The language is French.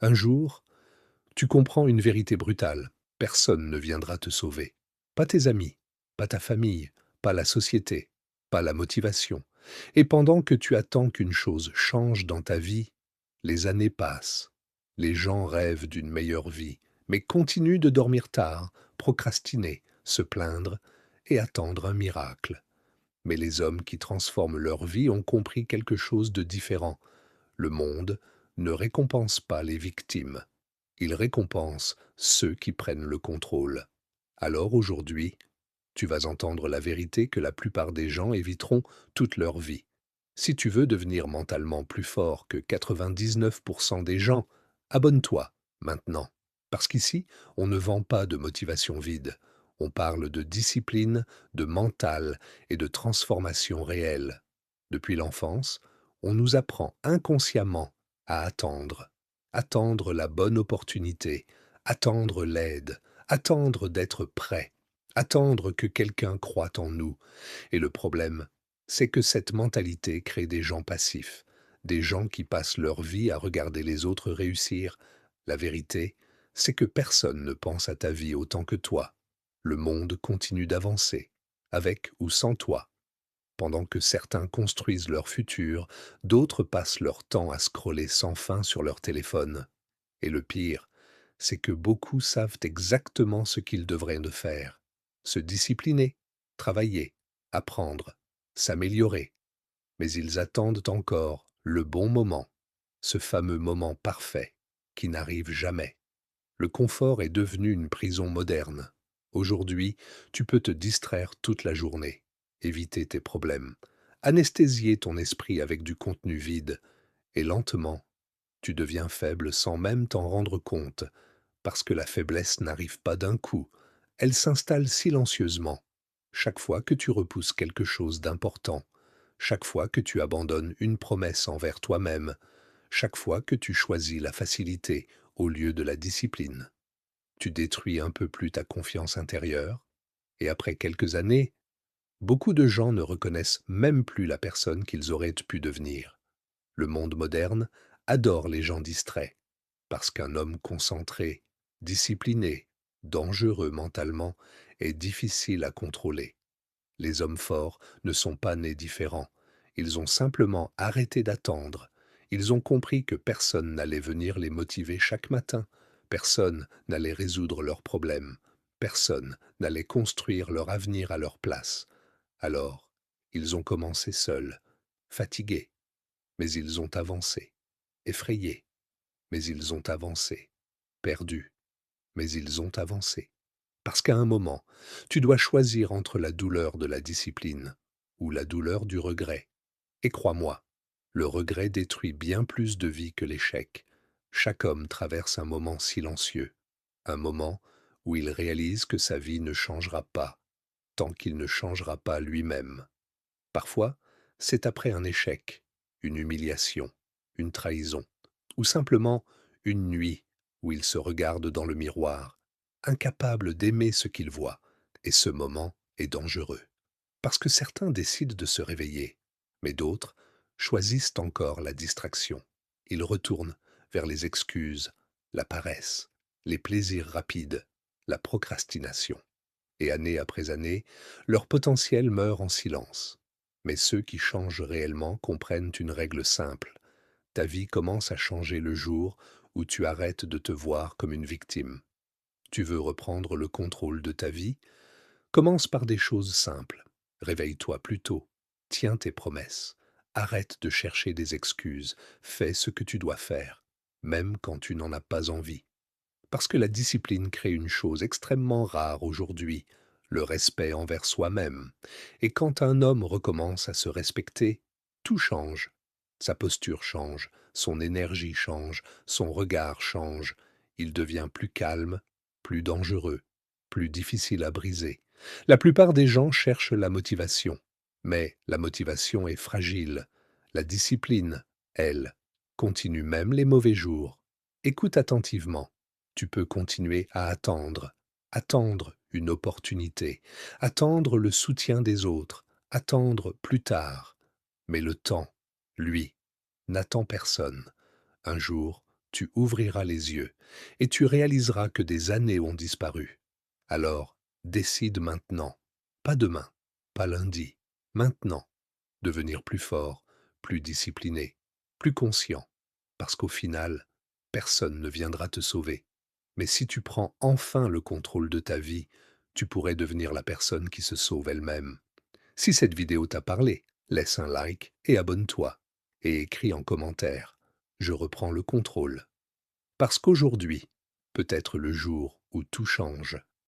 Un jour, tu comprends une vérité brutale. Personne ne viendra te sauver. Pas tes amis, pas ta famille, pas la société, pas la motivation. Et pendant que tu attends qu'une chose change dans ta vie, les années passent. Les gens rêvent d'une meilleure vie, mais continuent de dormir tard, procrastiner, se plaindre et attendre un miracle. Mais les hommes qui transforment leur vie ont compris quelque chose de différent. Le monde ne récompense pas les victimes. Il récompense ceux qui prennent le contrôle. Alors aujourd'hui, tu vas entendre la vérité que la plupart des gens éviteront toute leur vie. Si tu veux devenir mentalement plus fort que 99% des gens, abonne-toi maintenant. Parce qu'ici, on ne vend pas de motivation vide. On parle de discipline, de mental et de transformation réelle. Depuis l'enfance, on nous apprend inconsciemment à attendre. Attendre la bonne opportunité, attendre l'aide, attendre d'être prêt, attendre que quelqu'un croie en nous. Et le problème, c'est que cette mentalité crée des gens passifs, des gens qui passent leur vie à regarder les autres réussir. La vérité, c'est que personne ne pense à ta vie autant que toi. Le monde continue d'avancer, avec ou sans toi. Pendant que certains construisent leur futur, d'autres passent leur temps à scroller sans fin sur leur téléphone. Et le pire, c'est que beaucoup savent exactement ce qu'ils devraient de faire. Se discipliner, travailler, apprendre, s'améliorer. Mais ils attendent encore le bon moment, ce fameux moment parfait qui n'arrive jamais. Le confort est devenu une prison moderne. Aujourd'hui, tu peux te distraire toute la journée, éviter tes problèmes, anesthésier ton esprit avec du contenu vide, et lentement, tu deviens faible sans même t'en rendre compte, parce que la faiblesse n'arrive pas d'un coup, elle s'installe silencieusement. Chaque fois que tu repousses quelque chose d'important, chaque fois que tu abandonnes une promesse envers toi-même, chaque fois que tu choisis la facilité au lieu de la discipline, tu détruis un peu plus ta confiance intérieure, et après quelques années, beaucoup de gens ne reconnaissent même plus la personne qu'ils auraient pu devenir. Le monde moderne adore les gens distraits, parce qu'un homme concentré, discipliné, dangereux mentalement, est difficile à contrôler. Les hommes forts ne sont pas nés différents. Ils ont simplement arrêté d'attendre. Ils ont compris que personne n'allait venir les motiver chaque matin. Personne n'allait résoudre leurs problèmes. Personne n'allait construire leur avenir à leur place. Alors, ils ont commencé seuls, fatigués, mais ils ont avancé, effrayés, mais ils ont avancé, perdus, mais ils ont avancé. Parce qu'à un moment, tu dois choisir entre la douleur de la discipline ou la douleur du regret. Et crois-moi, le regret détruit bien plus de vies que l'échec. Chaque homme traverse un moment silencieux, un moment où il réalise que sa vie ne changera pas tant qu'il ne changera pas lui-même. Parfois, c'est après un échec, une humiliation, une trahison, ou simplement une nuit où il se regarde dans le miroir, incapable d'aimer ce qu'il voit, et ce moment est dangereux. Parce que certains décident de se réveiller, mais d'autres choisissent encore la distraction. Ils retournent vers les excuses, la paresse, les plaisirs rapides, la procrastination. Et année après année, leur potentiel meurt en silence. Mais ceux qui changent réellement comprennent une règle simple. Ta vie commence à changer le jour où tu arrêtes de te voir comme une victime. Tu veux reprendre le contrôle de ta vie? Commence par des choses simples. Réveille-toi plus tôt. Tiens tes promesses. Arrête de chercher des excuses. Fais ce que tu dois faire, même quand tu n'en as pas envie. Parce que la discipline crée une chose extrêmement rare aujourd'hui, le respect envers soi-même. Et quand un homme recommence à se respecter, tout change. Sa posture change, son énergie change, son regard change. Il devient plus calme, plus dangereux, plus difficile à briser. La plupart des gens cherchent la motivation, mais la motivation est fragile. La discipline, elle, continue même les mauvais jours. Écoute attentivement. Tu peux continuer à attendre, attendre une opportunité, attendre le soutien des autres, attendre plus tard. Mais le temps, lui, n'attend personne. Un jour, tu ouvriras les yeux et tu réaliseras que des années ont disparu. Alors, décide maintenant, pas demain, pas lundi, maintenant, devenir plus fort, plus discipliné, plus conscient, parce qu'au final, personne ne viendra te sauver. Mais si tu prends enfin le contrôle de ta vie, tu pourrais devenir la personne qui se sauve elle-même. Si cette vidéo t'a parlé, laisse un like et abonne-toi. Et écris en commentaire. Je reprends le contrôle. Parce qu'aujourd'hui peut être le jour où tout change.